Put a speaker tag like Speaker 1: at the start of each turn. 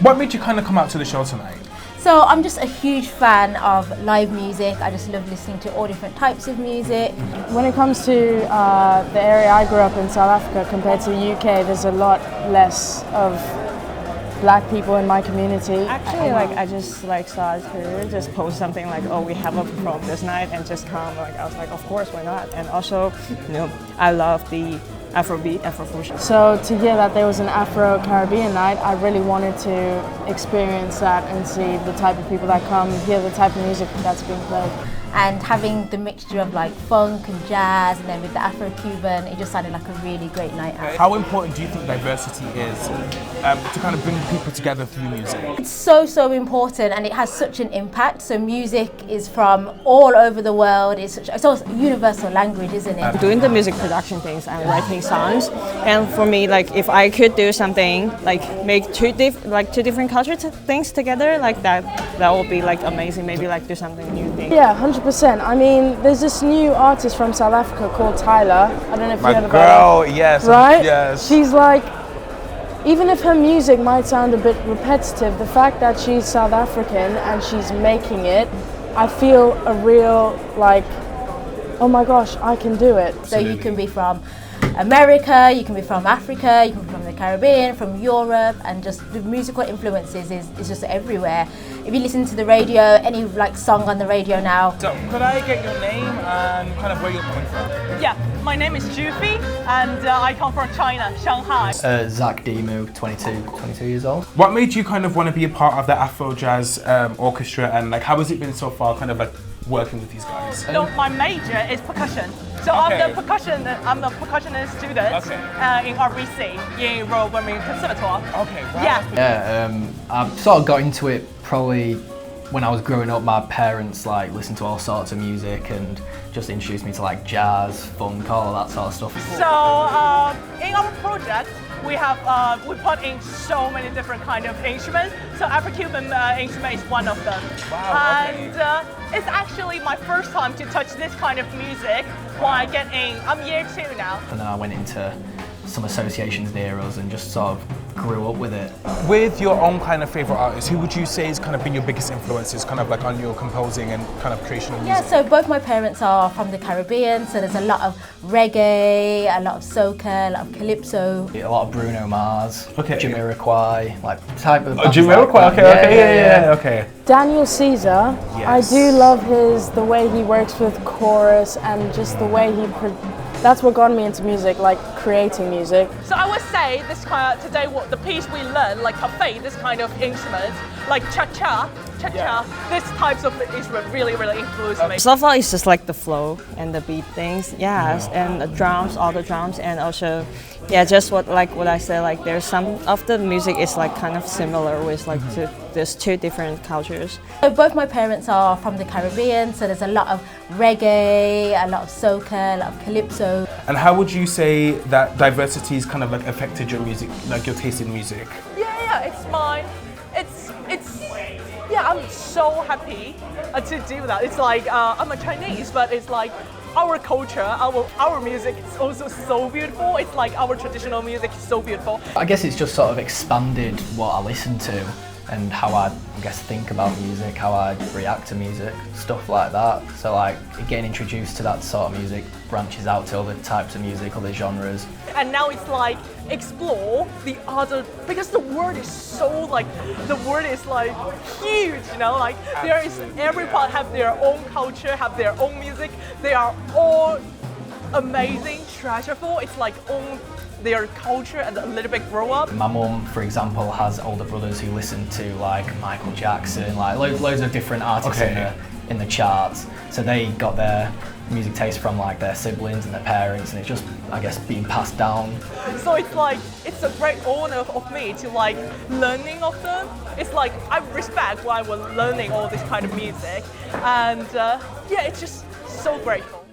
Speaker 1: What made you kind of come out to the show tonight?
Speaker 2: So I'm just a huge fan of live music. I just love listening to all different types of music.
Speaker 3: When it comes to the area I grew up in, South Africa, compared to the UK, there's a lot less of black people in my community.
Speaker 4: Actually, I just started to just post something like, oh, we have a perform this night, and just come. I was like, of course, why not? And also, I love the Afrobeat, Afrofusion.
Speaker 3: So to hear that there was an Afro-Caribbean night, I really wanted to experience that and see the type of people that come, hear the type of music that's being played.
Speaker 2: And having the mixture of like funk and jazz, and then with the Afro-Cuban, it just sounded like a really great night out.
Speaker 1: How important do you think diversity is to kind of bring people together through music?
Speaker 2: It's so important, and it has such an impact. So music is from all over the world. It's also a universal language, isn't it?
Speaker 4: Doing the music production things and writing songs, and for me, like if I could do something like make two different culture things together, like that would be like amazing. Maybe like do something new thing.
Speaker 3: Yeah, 100%. I mean, there's this new artist from South Africa called Tyler. I don't know if you heard about her.
Speaker 1: My girl, yes.
Speaker 3: Right?
Speaker 1: Yes.
Speaker 3: She's like, even if her music might sound a bit repetitive, the fact that she's South African and she's making it, I feel a real like, oh my gosh, I can do it.
Speaker 2: So you can be from America, you can be from Africa, you can be from the Caribbean, from Europe, and just the musical influences is just everywhere. If you listen to the radio, any like song on the radio now.
Speaker 1: So could I get your name and kind of where you're coming from?
Speaker 5: Yeah, my name is Jufi, and I come from China, Shanghai.
Speaker 6: Zach Dimu, 22 years old.
Speaker 1: What made you kind of want to be a part of the Afro Jazz Orchestra, and like how has it been so far, kind of like working with these guys?
Speaker 5: So my major is percussion. So
Speaker 1: Okay.
Speaker 5: I'm a percussionist student in RBC in Royal Birmingham Conservatoire.
Speaker 1: Okay, wow.
Speaker 5: Yeah.
Speaker 6: Yeah, I sort of got into it probably when I was growing up. My parents like listened to all sorts of music and just introduced me to like jazz, funk, all of that sort of stuff.
Speaker 5: So in our project, we put in so many different kind of instruments. So Afro-Cuban instrument is one of them.
Speaker 1: Wow, okay.
Speaker 5: And it's actually my first time to touch this kind of music when I get in. I'm year 2 now.
Speaker 6: And then I went into some associations near us and just sort of grew up with it.
Speaker 1: With your own kind of favourite artists, who would you say has kind of been your biggest influences, kind of like on your composing and kind of creation of music?
Speaker 2: Yeah, so both my parents are from the Caribbean, so there's a lot of reggae, a lot of soca, a lot of calypso.
Speaker 6: A lot of Bruno Mars,
Speaker 1: Okay.
Speaker 6: Jamiroquai, like type of bands
Speaker 1: Jamiroquai,
Speaker 6: like that.
Speaker 1: yeah, okay.
Speaker 3: Daniel Caesar,
Speaker 1: Yes.
Speaker 3: I do love the way he works with chorus and just the way that's what got me into music, like creating music.
Speaker 5: So I would say this kind of, today what the piece we learned, like cafe, this kind of instruments, like cha-cha, this types of instrument really influenced me.
Speaker 4: So far, it's just like the flow and the beat things, yes, and the drums, all the drums, and also, yeah, just what I said, like there's some of the music is like kind of similar with like there's two different cultures.
Speaker 2: So both my parents are from the Caribbean, so there's a lot of reggae, a lot of soca, a lot of calypso.
Speaker 1: And how would you say that diversity has kind of like affected your music, like your taste in music?
Speaker 5: Yeah, it's mine. Yeah, I'm so happy to do that. It's like, I'm a Chinese, but it's like our culture, our music is also so beautiful. It's like our traditional music is so beautiful.
Speaker 6: I guess it's just sort of expanded what I listen to and how I guess think about music, how I react to music, stuff like that. So like getting introduced to that sort of music branches out to other types of music, other genres.
Speaker 5: And now it's like explore the other, because the world is so like, the world is like huge, you know, like there is, everyone have their own culture, have their own music. They are all amazing, treasureful. It's like own their culture and a little bit grow up.
Speaker 6: My mum, for example, has older brothers who listen to like Michael Jackson, like loads of different artists in the charts. So they got their music taste from like their siblings and their parents, and it's just, I guess, being passed down.
Speaker 5: So it's like, it's a great honor of me to like learning of them. It's like, I respect why I was learning all this kind of music. And yeah, it's just so grateful.